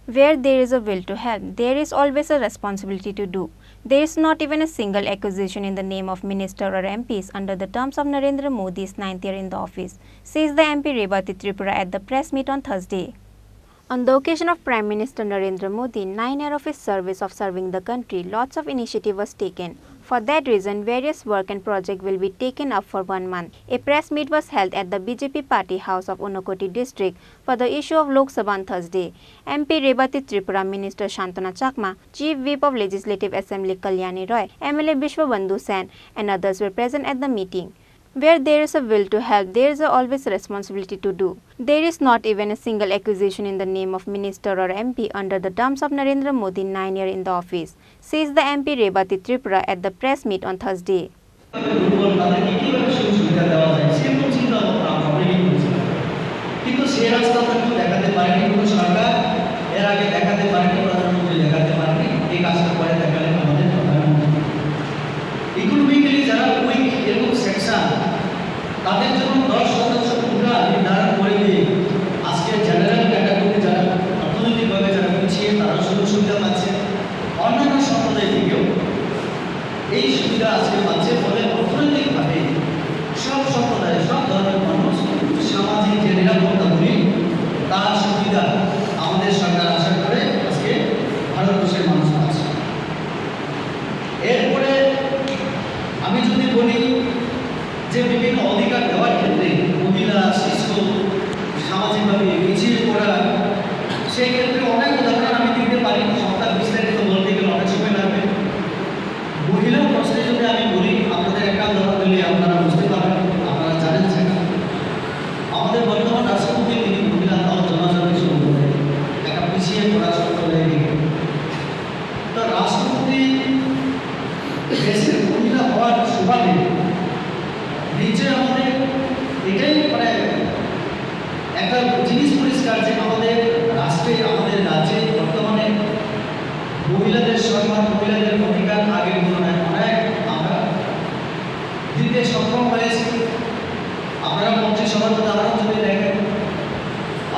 Where there is a will to help, there is always a responsibility to do. There is not even a single accusation in the name of minister or MPs under the terms of Narendra Modi's 9th year in the office, says the MP Rebati Tripura at the press meet on Thursday. On the occasion of Prime Minister Narendra Modi 9 years of his service of serving the country, lots of initiative was taken. For that reason, various work and project will be taken up for 1 month. A press meet was held at the BJP party house of Unakoti district for the issue of Lok Sabha on Thursday. MP Rebati Tripura Minister Shantana Chakma, Chief Whip of Legislative Assembly Kalyani Roy, MLA Bishwabandhu Sen and others were present at the meeting. Where there is a will to help, there is always a responsibility to do. There is not even a single accusation in the name of minister or MP under the terms of Narendra Modi 9 years in the office, says the MP Rebati Tripura at the press meet on Thursday. তাদের জন্য 10% পুরা নির্ধারণ করে দিয়ে আজকে general category যারা অর্থনৈতিকভাবে যারা পিছিয়ে তারা সুযোগ সুবিধা পাচ্ছে, অন্যান্য সম্প্রদায় থেকেও এই সুবিধা আজকে পাচ্ছে। ফলে অর্থনৈতিকভাবে সব সম্প্রদায় সব ধরনের মানুষ সামাজিক যে নিরাপত্তাগুলি তার সুবিধা আমাদের সরকার আশা করে আজকে ভারতবর্ষের মানুষ পাচ্ছে। এরপরে আমি যদি বলি যে বিভিন্ন অধিকার দেওয়ার ক্ষেত্রে মহিলা শিশু সামাজিকভাবে পিছিয়ে পড়া, সেই ক্ষেত্রে অনেক উদাহরণ আমি দিতে পারি। সবটা বিস্তারিত বলতে গেলে অনেক সময় লাগবে। মহিলা প্রশ্নে যদি আমি বলি, আপনাদের একটা উদাহরণ দিলে আপনারা বুঝতে পারবেন, আপনারা জানেন সেটা। আমাদের বর্তমান রাষ্ট্রপতি তিনি মহিলা জনজাতি সম্প্রদায় একটা পিছিয়ে পড়া সম্প্রদায় থেকে, তো রাষ্ট্রপতি দেশের মহিলা হওয়ার সুবাদে নিচে আমাদের এটাই মানে একটা জিনিস পরিষ্কার যে আমাদের রাষ্ট্রে আমাদের রাজ্যে বর্তমানে মহিলাদের সম্মান মহিলাদের অধিকার আগের তুলনায় অনেক আমরা দিতে সক্ষম হয়েছি। আপনারা মন্ত্রিসভার উদাহরণ যদি দেখেন,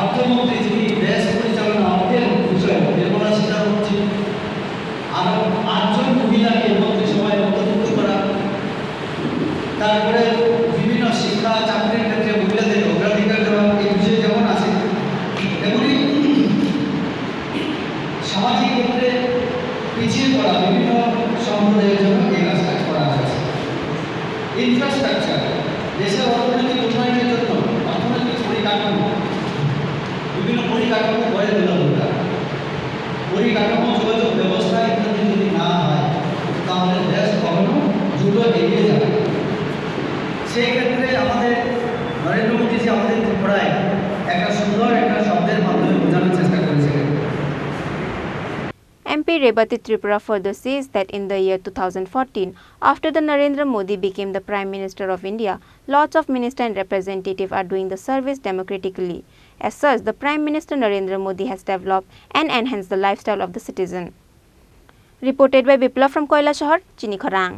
অর্থমন্ত্রী যিনি দেশ পরিচালনা অর্থের বিষয়ে নির্মলা সীতারামন, আরো 8 জন মহিলাকে মন্ত্রিসভায় অন্তর্ভুক্ত করা, তারপরে বিভিন্ন শিক্ষা চাকরির ক্ষেত্রে মহিলাদের অগ্রাধিকার দেওয়া, এই বিষয়ে যেমন আছে তেমনি সামাজিক ক্ষেত্রে পিছিয়ে পড়া বিভিন্ন সম্প্রদায়ের জন্য এই কাজটা করা হয়েছে। ইনফ্রাস্ট্রাকচার, দেশের অর্থনৈতিক উন্নয়নের জন্য অর্থনৈতিক পরিকাঠামো, বিভিন্ন পরিকাঠামো গড়ে তোলা দরকার। পরিকাঠামো, যোগাযোগ ব্যবস্থা ইত্যাদি যদি না হয় তাহলে দেশ কখনো দ্রুত এগিয়ে যাবে। সেই ক্ষেত্রে আমাদের নরেন্দ্র মোদীজি আমাদের ত্রিপুরায় একটা সুন্দর একটা শব্দের মাধ্যমে বোঝানোর চেষ্টা করেছিলেন। MP Rebati Tripura further says that in the year 2014, after the Narendra Modi became the Prime Minister of India, lots of ministers and representatives are doing the service democratically. As such, the Prime Minister Narendra Modi has developed and enhanced the lifestyle of the citizen. Reported by Biplav from Koilashahar, Chini, Khorang.